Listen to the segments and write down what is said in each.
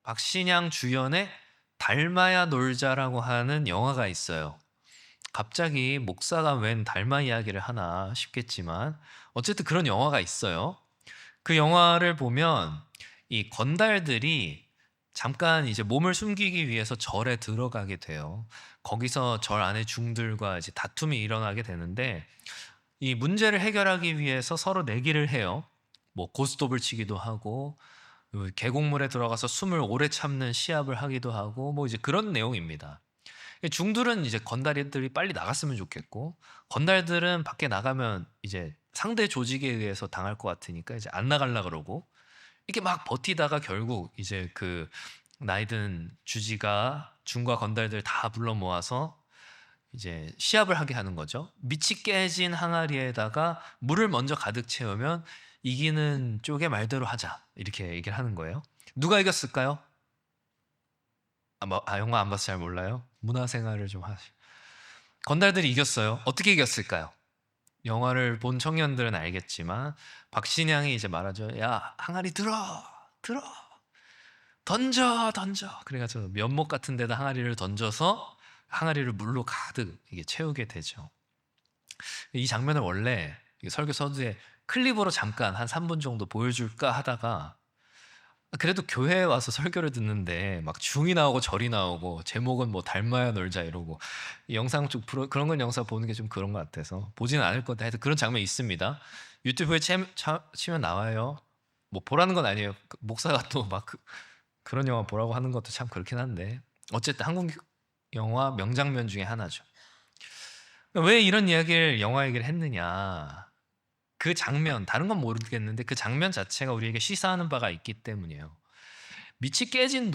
박신양 주연의 닮아야 놀자라고 하는 영화가 있어요. 갑자기 목사가 웬 닮아 이야기를 하나 싶겠지만 어쨌든 그런 영화가 있어요. 그 영화를 보면 이 건달들이 잠깐 이제 몸을 숨기기 위해서 절에 들어가게 돼요. 거기서 절 안에 중들과 이제 다툼이 일어나게 되는데 이 문제를 해결하기 위해서 서로 내기를 해요. 뭐 고스톱을 치기도 하고 계곡물에 들어가서 숨을 오래 참는 시합을 하기도 하고 뭐 이제 그런 내용입니다. 중들은 이제 건달들이 빨리 나갔으면 좋겠고 건달들은 밖에 나가면 이제 상대 조직에 의해서 당할 것 같으니까 이제 안 나갈라 그러고 이렇게 막 버티다가 결국 이제 그 나이든 주지가 중과 건달들 다 불러 모아서 이제 시합을 하게 하는 거죠. 밑이 깨진 항아리에다가 물을 먼저 가득 채우면 이기는 쪽의 말대로 하자 이렇게 얘기를 하는 거예요. 누가 이겼을까요? 영화 안 봐서 잘 몰라요. 문화생활을 좀 하시. 건달들이 이겼어요. 어떻게 이겼을까요? 영화를 본 청년들은 알겠지만 박신양이 이제 말하죠. 야 항아리 들어 들어 던져 던져. 그래가지고 면목 같은 데다 항아리를 던져서 항아리를 물로 가득 이게 채우게 되죠. 이 장면을 원래 설교 서두에 클립으로 잠깐 한 3분 정도 보여줄까 하다가 그래도 교회에 와서 설교를 듣는데 막 중이 나오고 절이 나오고 제목은 뭐 닮아야 놀자 이러고 이 영상 쪽 그런 건 영상 보는 게 좀 그런 것 같아서 보지는 않을 건데 하여튼 그런 장면이 있습니다. 유튜브에 치면 나와요. 뭐 보라는 건 아니에요. 목사가 또 막 그런 영화 보라고 하는 것도 참 그렇긴 한데 어쨌든 한국 영화 명장면 중에 하나죠. 왜 이런 이야기를 영화 얘기를 했느냐? 그 장면 다른 건 모르겠는데 그 장면 자체가 우리에게 시사하는 바가 있기 때문이에요. 밑이 깨진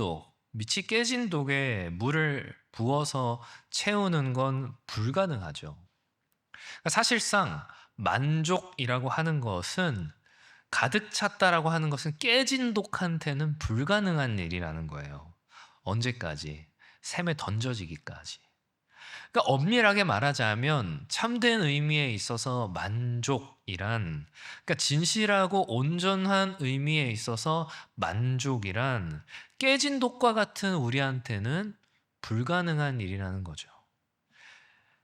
독에 물을 부어서 채우는 건 불가능하죠. 그러니까 사실상 만족이라고 하는 것은 가득 찼다라고 하는 것은 깨진 독한테는 불가능한 일이라는 거예요. 언제까지? 샘에 던져지기까지. 그러니까 엄밀하게 말하자면 참된 의미에 있어서 만족이란 그러니까 진실하고 온전한 의미에 있어서 만족이란 깨진 독과 같은 우리한테는 불가능한 일이라는 거죠.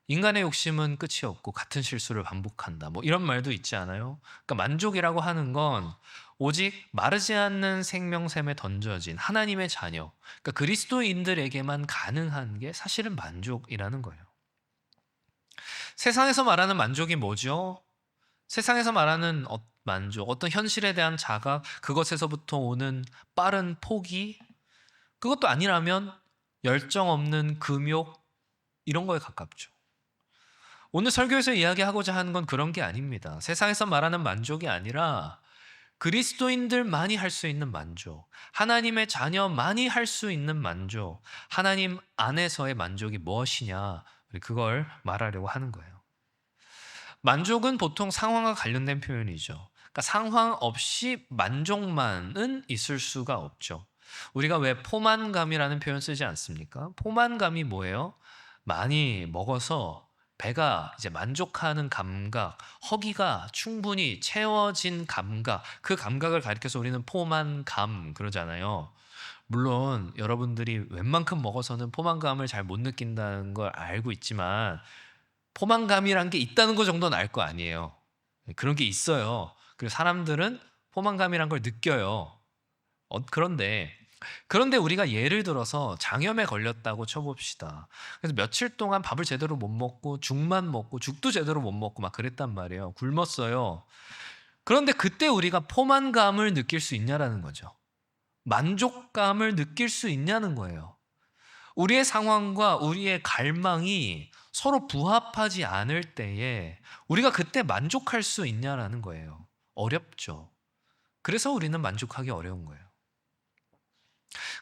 인간의 욕심은 끝이 없고 같은 실수를 반복한다. 뭐 이런 말도 있지 않아요? 그러니까 만족이라고 하는 건 오직 마르지 않는 생명샘에 던져진 하나님의 자녀, 그러니까 그리스도인들에게만 가능한 게 사실은 만족이라는 거예요. 세상에서 말하는 만족이 뭐죠? 세상에서 말하는 만족, 어떤 현실에 대한 자각, 그것에서부터 오는 빠른 포기, 그것도 아니라면 열정 없는 금욕, 이런 거에 가깝죠. 오늘 설교에서 이야기하고자 하는 건 그런 게 아닙니다. 세상에서 말하는 만족이 아니라 그리스도인들만이 할 수 있는 만족, 하나님의 자녀만이 할 수 있는 만족, 하나님 안에서의 만족이 무엇이냐, 그걸 말하려고 하는 거예요. 만족은 보통 상황과 관련된 표현이죠. 그러니까 상황 없이 만족만은 있을 수가 없죠. 우리가 왜 포만감이라는 표현 쓰지 않습니까? 포만감이 뭐예요? 많이 먹어서 배가 이제 만족하는 감각, 허기가 충분히 채워진 감각, 그 감각을 가리켜서 우리는 포만감 그러잖아요. 물론 여러분들이 웬만큼 먹어서는 포만감을 잘 못 느낀다는 걸 알고 있지만 포만감이란 게 있다는 거 정도는 알 거 아니에요. 그런 게 있어요. 그리고 사람들은 포만감이란 걸 느껴요. 그런데 우리가 예를 들어서 장염에 걸렸다고 쳐봅시다. 그래서 며칠 동안 밥을 제대로 못 먹고 죽만 먹고 죽도 제대로 못 먹고 막 그랬단 말이에요. 굶었어요. 그런데 그때 우리가 포만감을 느낄 수 있냐라는 거죠. 만족감을 느낄 수 있냐는 거예요. 우리의 상황과 우리의 갈망이 서로 부합하지 않을 때에 우리가 그때 만족할 수 있냐라는 거예요. 어렵죠. 그래서 우리는 만족하기 어려운 거예요.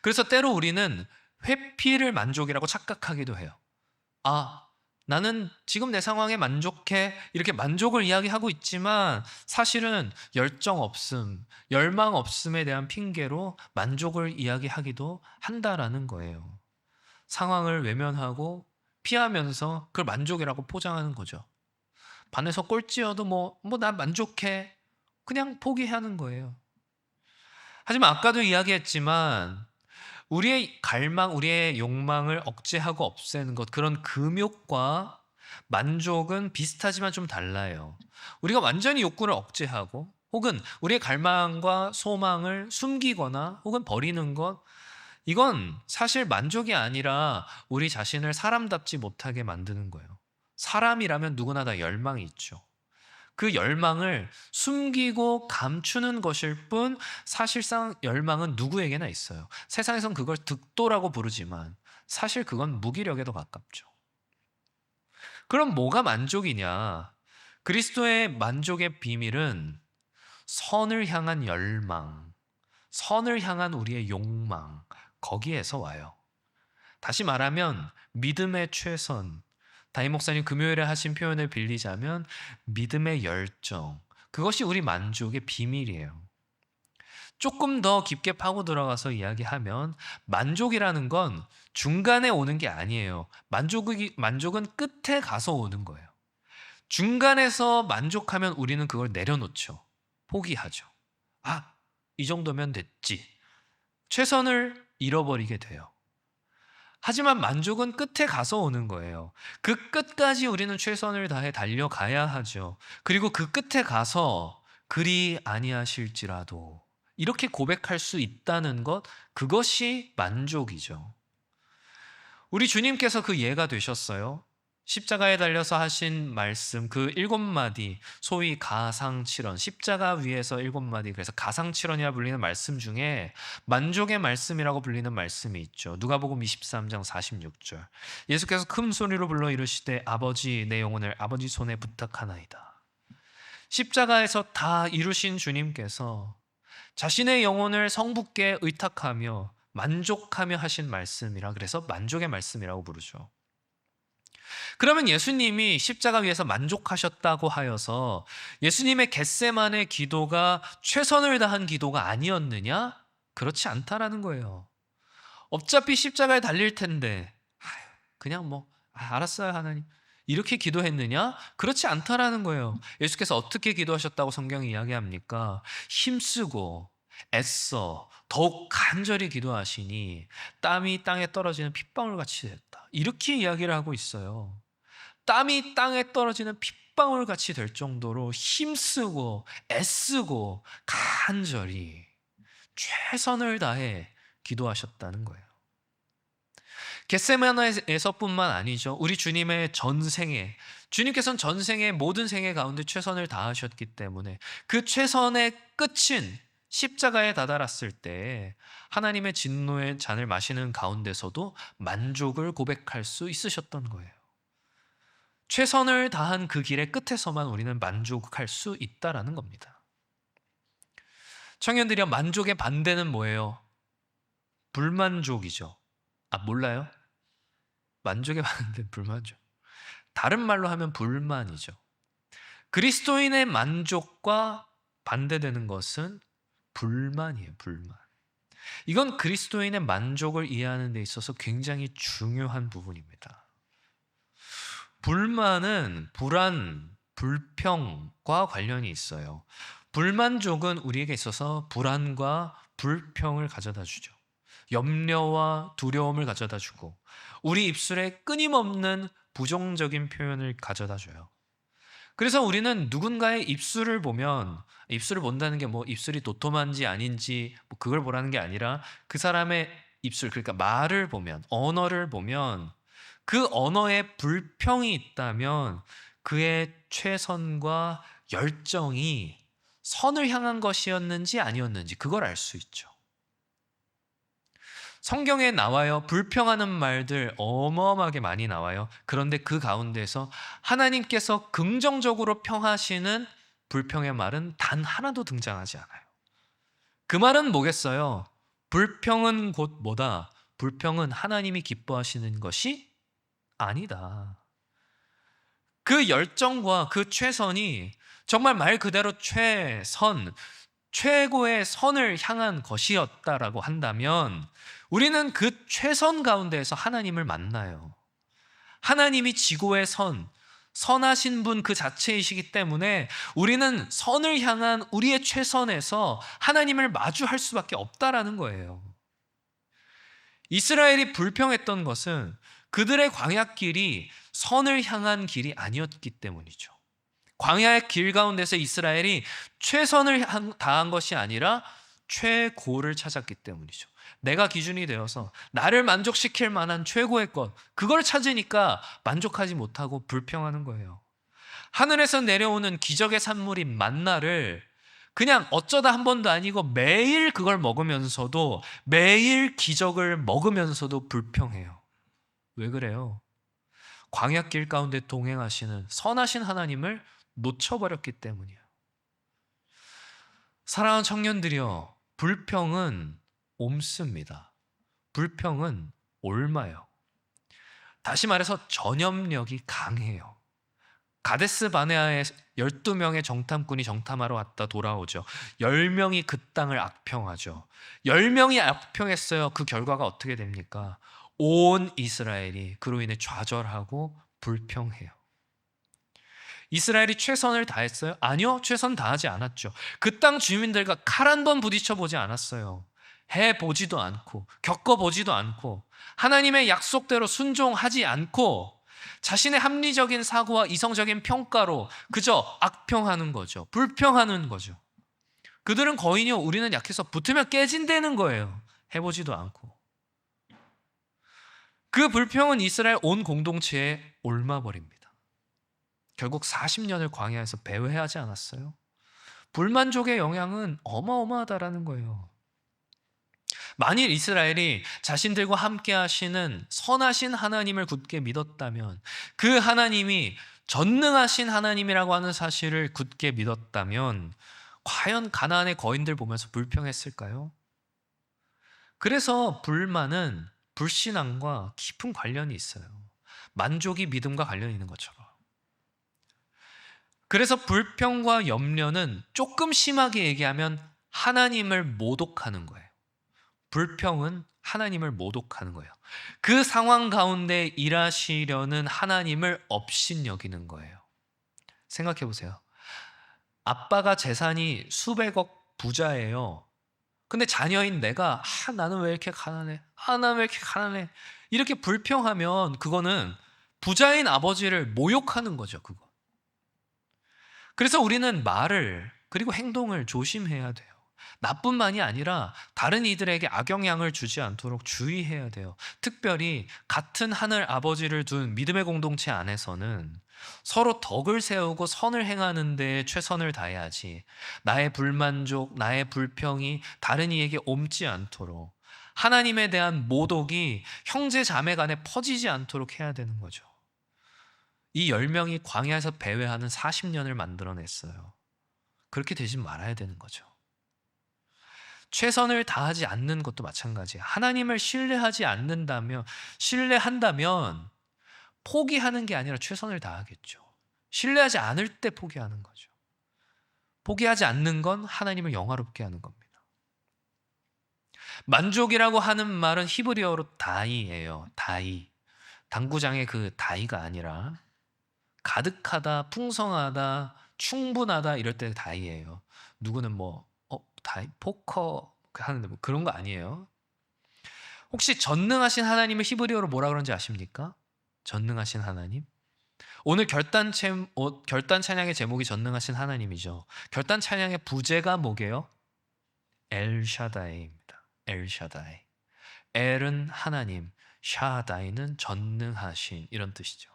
그래서 때로 우리는 회피를 만족이라고 착각하기도 해요. 아, 나는 지금 내 상황에 만족해. 이렇게 만족을 이야기하고 있지만 사실은 열정 없음, 열망 없음에 대한 핑계로 만족을 이야기하기도 한다라는 거예요. 상황을 외면하고 피하면서 그걸 만족이라고 포장하는 거죠. 반에서 꼴찌여도 나 만족해. 그냥 포기하는 거예요. 하지만 아까도 이야기했지만 우리의 갈망, 우리의 욕망을 억제하고 없애는 것, 그런 금욕과 만족은 비슷하지만 좀 달라요. 우리가 완전히 욕구를 억제하고 혹은 우리의 갈망과 소망을 숨기거나 혹은 버리는 것, 이건 사실 만족이 아니라 우리 자신을 사람답지 못하게 만드는 거예요. 사람이라면 누구나 다 열망이 있죠. 그 열망을 숨기고 감추는 것일 뿐 사실상 열망은 누구에게나 있어요. 세상에선 그걸 득도라고 부르지만 사실 그건 무기력에도 가깝죠. 그럼 뭐가 만족이냐? 그리스도의 만족의 비밀은 선을 향한 열망, 선을 향한 우리의 욕망, 거기에서 와요. 다시 말하면 믿음의 최선, 다임 목사님 금요일에 하신 표현을 빌리자면 믿음의 열정, 그것이 우리 만족의 비밀이에요. 조금 더 깊게 파고 들어가서 이야기하면 만족이라는 건 중간에 오는 게 아니에요. 만족은 끝에 가서 오는 거예요. 중간에서 만족하면 우리는 그걸 내려놓죠. 포기하죠. 아, 이 정도면 됐지. 최선을 잃어버리게 돼요. 하지만 만족은 끝에 가서 오는 거예요. 그 끝까지 우리는 최선을 다해 달려가야 하죠. 그리고 그 끝에 가서 그리 아니하실지라도 이렇게 고백할 수 있다는 것, 그것이 만족이죠. 우리 주님께서 그 예가 되셨어요. 십자가에 달려서 하신 말씀, 그 7마디, 소위 가상칠언, 십자가 위에서 7마디, 그래서 가상칠언이라 불리는 말씀 중에 만족의 말씀이라고 불리는 말씀이 있죠. 누가복음 23장 46절. 예수께서 큰 소리로 불러 이르시되 아버지, 내 영혼을 아버지 손에 부탁하나이다. 십자가에서 다 이루신 주님께서 자신의 영혼을 성부께 의탁하며 만족하며 하신 말씀이라, 그래서 만족의 말씀이라고 부르죠. 그러면 예수님이 십자가 위에서 만족하셨다고 하여서 예수님의 겟세마네 기도가 최선을 다한 기도가 아니었느냐? 그렇지 않다라는 거예요. 어차피 십자가에 달릴 텐데 그냥 알았어요 하나님, 이렇게 기도했느냐? 그렇지 않다라는 거예요. 예수께서 어떻게 기도하셨다고 성경이 이야기합니까? 힘쓰고 애써 더욱 간절히 기도하시니 땀이 땅에 떨어지는 핏방울 같이 됐다, 이렇게 이야기를 하고 있어요. 땀이 땅에 떨어지는 핏방울 같이 될 정도로 힘쓰고 애쓰고 간절히 최선을 다해 기도하셨다는 거예요. 겟세마네에서뿐만 아니죠. 우리 주님의 전생에, 주님께서는 전생에 모든 생애 가운데 최선을 다하셨기 때문에 그 최선의 끝인 십자가에 다다랐을 때 하나님의 진노의 잔을 마시는 가운데서도 만족을 고백할 수 있으셨던 거예요. 최선을 다한 그 길의 끝에서만 우리는 만족할 수 있다라는 겁니다. 청년들이여, 만족의 반대는 뭐예요? 불만족이죠. 몰라요? 만족의 반대는 불만족. 다른 말로 하면 불만이죠. 그리스도인의 만족과 반대되는 것은 불만이에요. 불만. 이건 그리스도인의 만족을 이해하는 데 있어서 굉장히 중요한 부분입니다. 불만은 불안, 불평과 관련이 있어요. 불만족은 우리에게 있어서 불안과 불평을 가져다 주죠. 염려와 두려움을 가져다 주고 우리 입술에 끊임없는 부정적인 표현을 가져다 줘요. 그래서 우리는 누군가의 입술을 보면, 입술을 본다는 게 입술이 도톰한지 아닌지 그걸 보라는 게 아니라 그 사람의 입술, 그러니까 말을 보면, 언어를 보면 그 언어에 불평이 있다면 그의 최선과 열정이 선을 향한 것이었는지 아니었는지 그걸 알 수 있죠. 성경에 나와요. 불평하는 말들 어마어마하게 많이 나와요. 그런데 그 가운데서 하나님께서 긍정적으로 평하시는 불평의 말은 단 하나도 등장하지 않아요. 그 말은 뭐겠어요? 불평은 곧 뭐다? 불평은 하나님이 기뻐하시는 것이 아니다. 그 열정과 그 최선이 정말 말 그대로 최선, 최고의 선을 향한 것이었다라고 한다면 우리는 그 최선 가운데에서 하나님을 만나요. 하나님이 지고의 선, 선하신 분 그 자체이시기 때문에 우리는 선을 향한 우리의 최선에서 하나님을 마주할 수밖에 없다라는 거예요. 이스라엘이 불평했던 것은 그들의 광야길이 선을 향한 길이 아니었기 때문이죠. 광야의 길 가운데서 이스라엘이 최선을 다한 것이 아니라 최고를 찾았기 때문이죠. 내가 기준이 되어서 나를 만족시킬 만한 최고의 것, 그걸 찾으니까 만족하지 못하고 불평하는 거예요. 하늘에서 내려오는 기적의 산물인 만나를 그냥 어쩌다 한 번도 아니고 매일 그걸 먹으면서도, 매일 기적을 먹으면서도 불평해요. 왜 그래요? 광야길 가운데 동행하시는 선하신 하나님을 놓쳐버렸기 때문이에요. 사랑하는 청년들이여, 불평은 옮습니다. 불평은 옮아요. 다시 말해서 전염력이 강해요. 가데스 바네아에 12명의 정탐꾼이 정탐하러 왔다 돌아오죠. 10명이 그 땅을 악평하죠. 10명이 악평했어요. 그 결과가 어떻게 됩니까? 온 이스라엘이 그로 인해 좌절하고 불평해요. 이스라엘이 최선을 다했어요? 아니요, 최선 다하지 않았죠. 그 땅 주민들과 칼 한 번 부딪혀 보지 않았어요. 해보지도 않고 겪어보지도 않고 하나님의 약속대로 순종하지 않고 자신의 합리적인 사고와 이성적인 평가로 그저 악평하는 거죠. 불평하는 거죠. 그들은 거인이요, 우리는 약해서 붙으면 깨진다는 거예요. 해보지도 않고. 그 불평은 이스라엘 온 공동체에 옮아버립니다. 결국 40년을 광야에서 배회하지 않았어요. 불만족의 영향은 어마어마하다라는 거예요. 만일 이스라엘이 자신들과 함께 하시는 선하신 하나님을 굳게 믿었다면, 그 하나님이 전능하신 하나님이라고 하는 사실을 굳게 믿었다면 과연 가나안의 거인들 보면서 불평했을까요? 그래서 불만은 불신앙과 깊은 관련이 있어요. 만족이 믿음과 관련이 있는 것처럼. 그래서 불평과 염려는 조금 심하게 얘기하면 하나님을 모독하는 거예요. 불평은 하나님을 모독하는 거예요. 그 상황 가운데 일하시려는 하나님을 업신여기는 거예요. 생각해 보세요. 아빠가 재산이 수백억 부자예요. 근데 자녀인 내가 나는 왜 이렇게 가난해? 나는 왜 이렇게 가난해? 이렇게 불평하면 그거는 부자인 아버지를 모욕하는 거죠. 그거. 그래서 우리는 말을 그리고 행동을 조심해야 돼요. 나뿐만이 아니라 다른 이들에게 악영향을 주지 않도록 주의해야 돼요. 특별히 같은 하늘 아버지를 둔 믿음의 공동체 안에서는 서로 덕을 세우고 선을 행하는 데 최선을 다해야지, 나의 불만족, 나의 불평이 다른 이에게 옮지 않도록, 하나님에 대한 모독이 형제 자매 간에 퍼지지 않도록 해야 되는 거죠. 이 10명이 광야에서 배회하는 40년을 만들어냈어요. 그렇게 되지 말아야 되는 거죠. 최선을 다하지 않는 것도 마찬가지예요. 하나님을 신뢰한다면 포기하는 게 아니라 최선을 다하겠죠. 신뢰하지 않을 때 포기하는 거죠. 포기하지 않는 건 하나님을 영화롭게 하는 겁니다. 만족이라고 하는 말은 히브리어로 다이예요. 다이. 당구장의 그 다이가 아니라 가득하다, 풍성하다, 충분하다 이럴 때 다이예요. 누구는 다이 포커 하는데 그런 거 아니에요. 혹시 전능하신 하나님을 히브리어로 뭐라 그런지 아십니까? 전능하신 하나님. 오늘 결단 찬양의 제목이 전능하신 하나님이죠. 결단 찬양의 부제가 뭐게요? 엘샤다이입니다. 엘샤다이. 엘은 하나님, 샤다이는 전능하신, 이런 뜻이죠.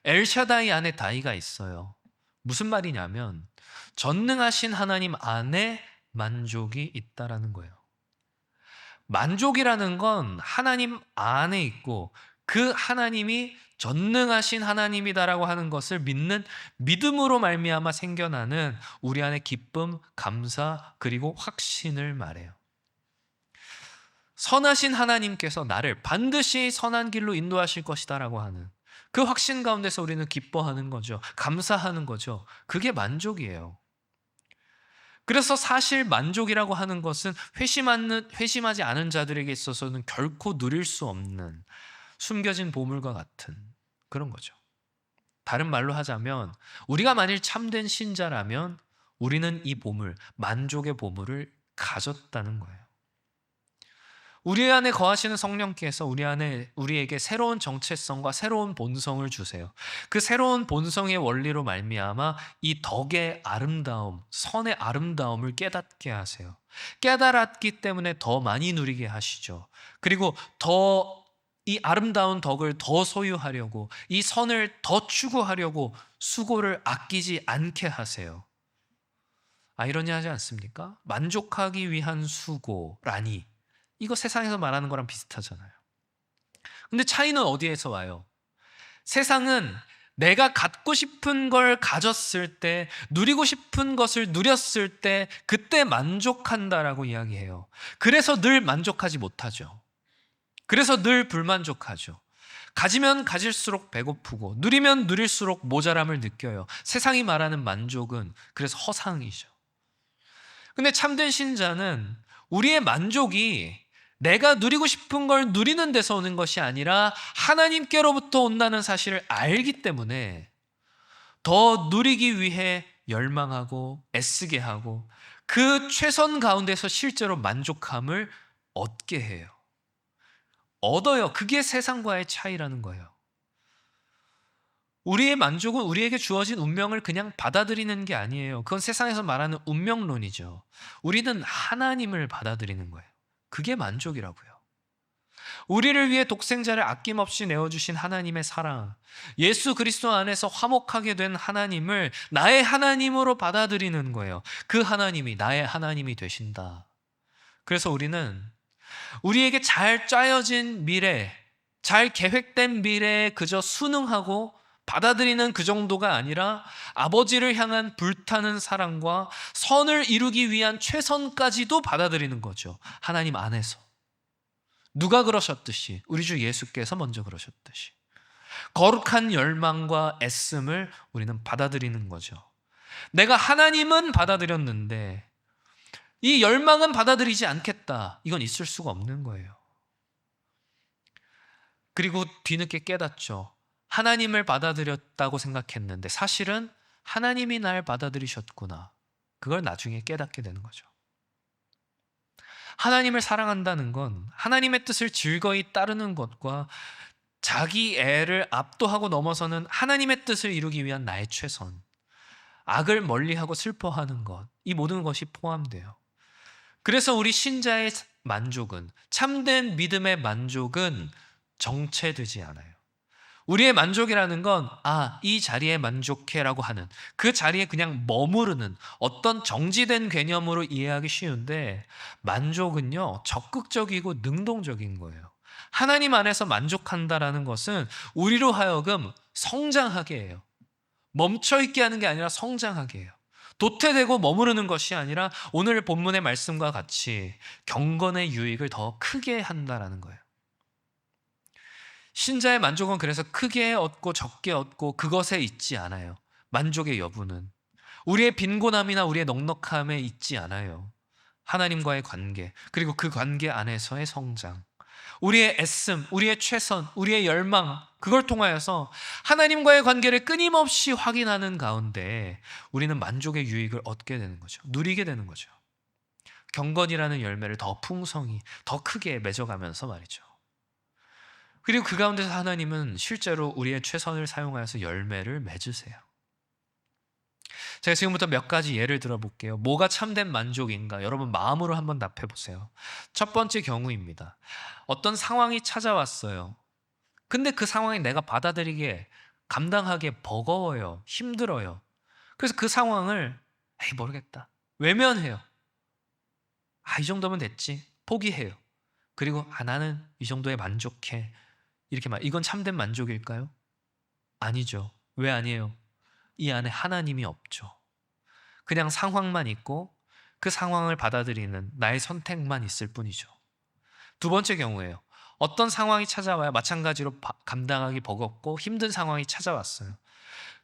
엘샤다이 안에 다이가 있어요. 무슨 말이냐면 전능하신 하나님 안에 만족이 있다라는 거예요. 만족이라는 건 하나님 안에 있고 그 하나님이 전능하신 하나님이다라고 하는 것을 믿는 믿음으로 말미암아 생겨나는 우리 안의 기쁨, 감사, 그리고 확신을 말해요. 선하신 하나님께서 나를 반드시 선한 길로 인도하실 것이다라고 하는 그 확신 가운데서 우리는 기뻐하는 거죠. 감사하는 거죠. 그게 만족이에요. 그래서 사실 만족이라고 하는 것은 회심하지 않은 자들에게 있어서는 결코 누릴 수 없는 숨겨진 보물과 같은 그런 거죠. 다른 말로 하자면 우리가 만일 참된 신자라면 우리는 이 보물, 만족의 보물을 가졌다는 거예요. 우리 안에 거하시는 성령께서 우리에게 새로운 정체성과 새로운 본성을 주세요. 그 새로운 본성의 원리로 말미암아 이 덕의 아름다움, 선의 아름다움을 깨닫게 하세요. 깨달았기 때문에 더 많이 누리게 하시죠. 그리고 더 이 아름다운 덕을 더 소유하려고, 이 선을 더 추구하려고 수고를 아끼지 않게 하세요. 아이러니하지 않습니까? 만족하기 위한 수고라니, 이거 세상에서 말하는 거랑 비슷하잖아요. 근데 차이는 어디에서 와요? 세상은 내가 갖고 싶은 걸 가졌을 때, 누리고 싶은 것을 누렸을 때 그때 만족한다라고 이야기해요. 그래서 늘 만족하지 못하죠. 그래서 늘 불만족하죠. 가지면 가질수록 배고프고 누리면 누릴수록 모자람을 느껴요. 세상이 말하는 만족은 그래서 허상이죠. 근데 참된 신자는 우리의 만족이 내가 누리고 싶은 걸 누리는 데서 오는 것이 아니라 하나님께로부터 온다는 사실을 알기 때문에 더 누리기 위해 열망하고 애쓰게 하고 그 최선 가운데서 실제로 만족함을 얻게 해요. 얻어요. 그게 세상과의 차이라는 거예요. 우리의 만족은 우리에게 주어진 운명을 그냥 받아들이는 게 아니에요. 그건 세상에서 말하는 운명론이죠. 우리는 하나님을 받아들이는 거예요. 그게 만족이라고요. 우리를 위해 독생자를 아낌없이 내어주신 하나님의 사랑, 예수 그리스도 안에서 화목하게 된 하나님을 나의 하나님으로 받아들이는 거예요. 그 하나님이 나의 하나님이 되신다. 그래서 우리는 우리에게 잘 짜여진 미래, 잘 계획된 미래에 그저 순응하고 받아들이는 그 정도가 아니라 아버지를 향한 불타는 사랑과 선을 이루기 위한 최선까지도 받아들이는 거죠. 하나님 안에서. 누가 그러셨듯이, 우리 주 예수께서 먼저 그러셨듯이 거룩한 열망과 애씀을 우리는 받아들이는 거죠. 내가 하나님은 받아들였는데 이 열망은 받아들이지 않겠다, 이건 있을 수가 없는 거예요. 그리고 뒤늦게 깨닫죠. 하나님을 받아들였다고 생각했는데 사실은 하나님이 날 받아들이셨구나. 그걸 나중에 깨닫게 되는 거죠. 하나님을 사랑한다는 건 하나님의 뜻을 즐거이 따르는 것과 자기 애를 압도하고 넘어서는 하나님의 뜻을 이루기 위한 나의 최선, 악을 멀리하고 슬퍼하는 것, 이 모든 것이 포함돼요. 그래서 우리 신자의 만족은, 참된 믿음의 만족은 정체되지 않아요. 우리의 만족이라는 건 이 자리에 만족해라고 하는, 그 자리에 그냥 머무르는 어떤 정지된 개념으로 이해하기 쉬운데, 만족은요 적극적이고 능동적인 거예요. 하나님 안에서 만족한다라는 것은 우리로 하여금 성장하게 해요. 멈춰있게 하는 게 아니라 성장하게 해요. 도태되고 머무르는 것이 아니라 오늘 본문의 말씀과 같이 경건의 유익을 더 크게 한다라는 거예요. 신자의 만족은 그래서 크게 얻고 적게 얻고 그것에 있지 않아요. 만족의 여부는 우리의 빈곤함이나 우리의 넉넉함에 있지 않아요. 하나님과의 관계, 그리고 그 관계 안에서의 성장, 우리의 애씀, 우리의 최선, 우리의 열망, 그걸 통하여서 하나님과의 관계를 끊임없이 확인하는 가운데 우리는 만족의 유익을 얻게 되는 거죠. 누리게 되는 거죠. 경건이라는 열매를 더 풍성히, 더 크게 맺어가면서 말이죠. 그리고 그 가운데서 하나님은 실제로 우리의 최선을 사용하여서 열매를 맺으세요. 제가 지금부터 몇 가지 예를 들어볼게요. 뭐가 참된 만족인가? 여러분 마음으로 한번 답해보세요. 첫 번째 경우입니다. 어떤 상황이 찾아왔어요. 근데 그 상황이 내가 받아들이기에 감당하기에 버거워요. 힘들어요. 그래서 그 상황을 모르겠다, 외면해요. 이 정도면 됐지, 포기해요. 그리고 나는 이 정도에 만족해, 이렇게 말. 이건 참된 만족일까요? 아니죠. 왜 아니에요? 이 안에 하나님이 없죠. 그냥 상황만 있고 그 상황을 받아들이는 나의 선택만 있을 뿐이죠. 두 번째 경우예요. 어떤 상황이 찾아와야 마찬가지로 감당하기 버겁고 힘든 상황이 찾아왔어요.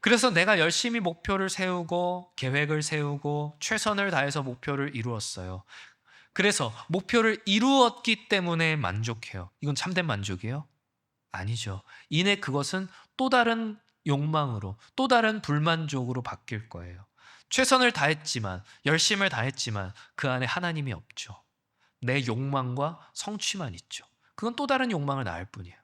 그래서 내가 열심히 목표를 세우고 계획을 세우고 최선을 다해서 목표를 이루었어요. 그래서 목표를 이루었기 때문에 만족해요. 이건 참된 만족이에요? 아니죠. 이내 그것은 또 다른 욕망으로, 또 다른 불만족으로 바뀔 거예요. 최선을 다했지만, 열심을 다했지만 그 안에 하나님이 없죠. 내 욕망과 성취만 있죠. 그건 또 다른 욕망을 낳을 뿐이에요.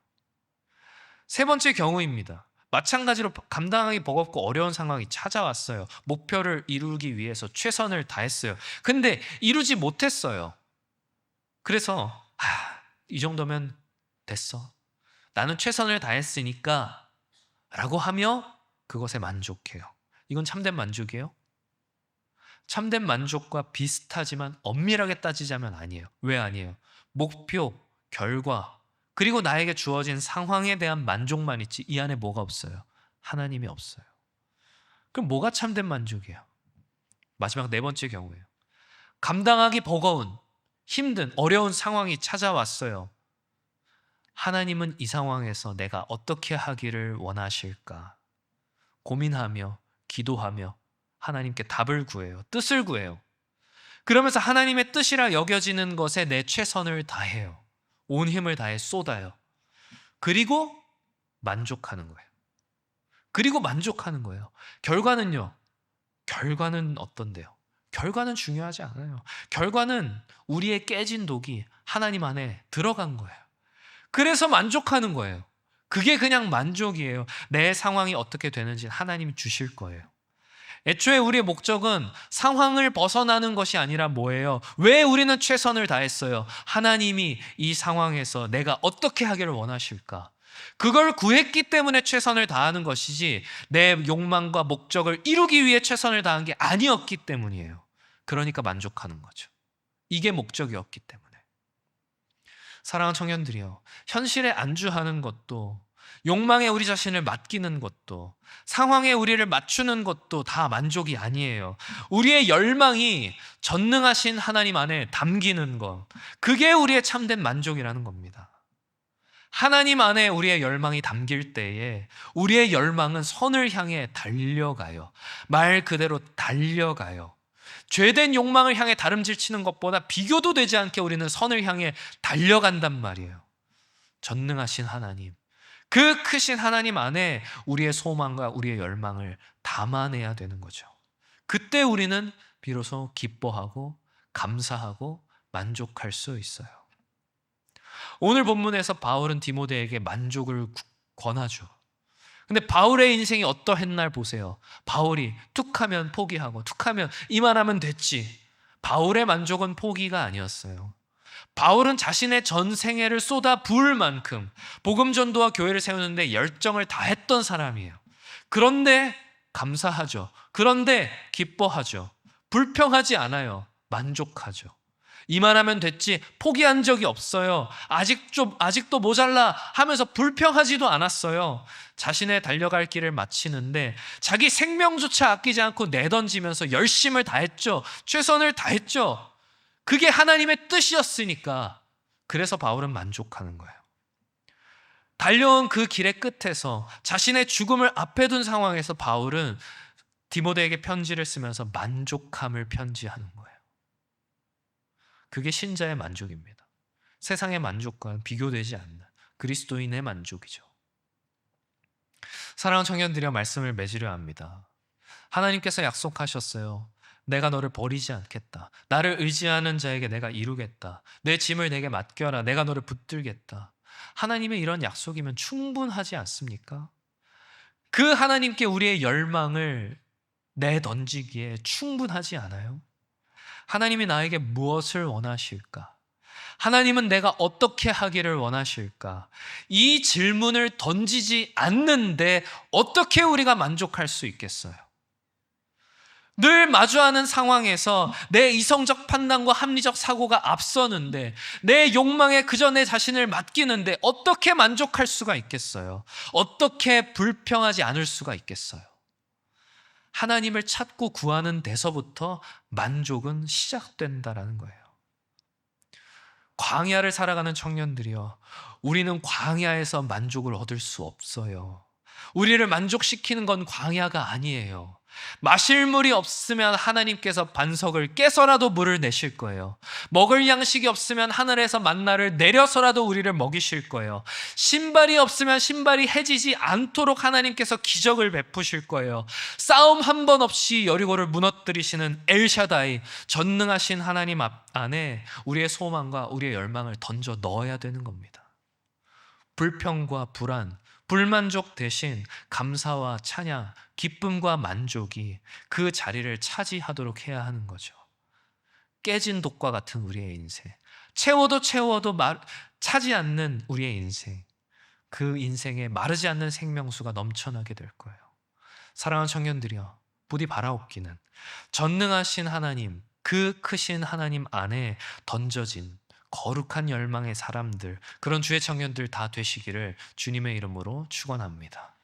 세 번째 경우입니다. 마찬가지로 감당하기 버겁고 어려운 상황이 찾아왔어요. 목표를 이루기 위해서 최선을 다했어요. 근데 이루지 못했어요. 그래서 이 정도면 됐어. 나는 최선을 다했으니까 라고 하며 그것에 만족해요. 이건 참된 만족이에요? 참된 만족과 비슷하지만 엄밀하게 따지자면 아니에요. 왜 아니에요? 목표, 결과, 그리고 나에게 주어진 상황에 대한 만족만 있지 이 안에 뭐가 없어요? 하나님이 없어요. 그럼 뭐가 참된 만족이에요? 마지막 네 번째 경우예요. 감당하기 버거운, 힘든, 어려운 상황이 찾아왔어요. 하나님은 이 상황에서 내가 어떻게 하기를 원하실까? 고민하며 기도하며 하나님께 답을 구해요. 뜻을 구해요. 그러면서 하나님의 뜻이라 여겨지는 것에 내 최선을 다해요. 온 힘을 다해 쏟아요. 그리고 만족하는 거예요. 결과는요? 결과는 어떤데요? 결과는 중요하지 않아요. 결과는 우리의 깨진 독이 하나님 안에 들어간 거예요. 그래서 만족하는 거예요. 그게 그냥 만족이에요. 내 상황이 어떻게 되는지 하나님이 주실 거예요. 애초에 우리의 목적은 상황을 벗어나는 것이 아니라 뭐예요? 왜 우리는 최선을 다했어요? 하나님이 이 상황에서 내가 어떻게 하기를 원하실까? 그걸 구했기 때문에 최선을 다하는 것이지 내 욕망과 목적을 이루기 위해 최선을 다한 게 아니었기 때문이에요. 그러니까 만족하는 거죠. 이게 목적이었기 때문에. 사랑하는 청년들이요, 현실에 안주하는 것도, 욕망에 우리 자신을 맡기는 것도, 상황에 우리를 맞추는 것도 다 만족이 아니에요. 우리의 열망이 전능하신 하나님 안에 담기는 것, 그게 우리의 참된 만족이라는 겁니다. 하나님 안에 우리의 열망이 담길 때에 우리의 열망은 선을 향해 달려가요. 말 그대로 달려가요. 죄된 욕망을 향해 다름질 치는 것보다 비교도 되지 않게 우리는 선을 향해 달려간단 말이에요. 전능하신 하나님, 그 크신 하나님 안에 우리의 소망과 우리의 열망을 담아내야 되는 거죠. 그때 우리는 비로소 기뻐하고 감사하고 만족할 수 있어요. 오늘 본문에서 바울은 디모데에게 만족을 권하죠. 근데 바울의 인생이 어떠했날 보세요. 바울이 툭하면 포기하고 툭하면 이만하면 됐지. 바울의 만족은 포기가 아니었어요. 바울은 자신의 전 생애를 쏟아 부을 만큼 복음 전도와 교회를 세우는데 열정을 다했던 사람이에요. 그런데 감사하죠. 그런데 기뻐하죠. 불평하지 않아요. 만족하죠. 이만하면 됐지 포기한 적이 없어요. 아직도 모자라 하면서 불평하지도 않았어요. 자신의 달려갈 길을 마치는데 자기 생명조차 아끼지 않고 내던지면서 열심을 다했죠. 최선을 다했죠. 그게 하나님의 뜻이었으니까. 그래서 바울은 만족하는 거예요. 달려온 그 길의 끝에서 자신의 죽음을 앞에 둔 상황에서 바울은 디모데에게 편지를 쓰면서 만족함을 편지하는 거예요. 그게 신자의 만족입니다. 세상의 만족과는 비교되지 않는 그리스도인의 만족이죠. 사랑하는 청년들이여, 말씀을 맺으려 합니다. 하나님께서 약속하셨어요. 내가 너를 버리지 않겠다. 나를 의지하는 자에게 내가 이루겠다. 내 짐을 내게 맡겨라. 내가 너를 붙들겠다. 하나님의 이런 약속이면 충분하지 않습니까? 그 하나님께 우리의 열망을 내던지기에 충분하지 않아요? 하나님이 나에게 무엇을 원하실까? 하나님은 내가 어떻게 하기를 원하실까? 이 질문을 던지지 않는데 어떻게 우리가 만족할 수 있겠어요? 늘 마주하는 상황에서 내 이성적 판단과 합리적 사고가 앞서는데 내 욕망에 그저 내 자신을 맡기는데 어떻게 만족할 수가 있겠어요? 어떻게 불평하지 않을 수가 있겠어요? 하나님을 찾고 구하는 데서부터 만족은 시작된다라는 거예요. 광야를 살아가는 청년들이요, 우리는 광야에서 만족을 얻을 수 없어요. 우리를 만족시키는 건 광야가 아니에요. 마실 물이 없으면 하나님께서 반석을 깨서라도 물을 내실 거예요. 먹을 양식이 없으면 하늘에서 만나를 내려서라도 우리를 먹이실 거예요. 신발이 없으면 신발이 해지지 않도록 하나님께서 기적을 베푸실 거예요. 싸움 한 번 없이 여리고를 무너뜨리시는 엘샤다이, 전능하신 하나님 안에 우리의 소망과 우리의 열망을 던져 넣어야 되는 겁니다. 불평과 불안, 불만족 대신 감사와 찬양, 기쁨과 만족이 그 자리를 차지하도록 해야 하는 거죠. 깨진 독과 같은 우리의 인생, 채워도 차지 않는 우리의 인생, 그 인생에 마르지 않는 생명수가 넘쳐나게 될 거예요. 사랑하는 청년들이여, 부디 바라옵기는 전능하신 하나님, 그 크신 하나님 안에 던져진 거룩한 열망의 사람들, 그런 주의 청년들 다 되시기를 주님의 이름으로 축원합니다.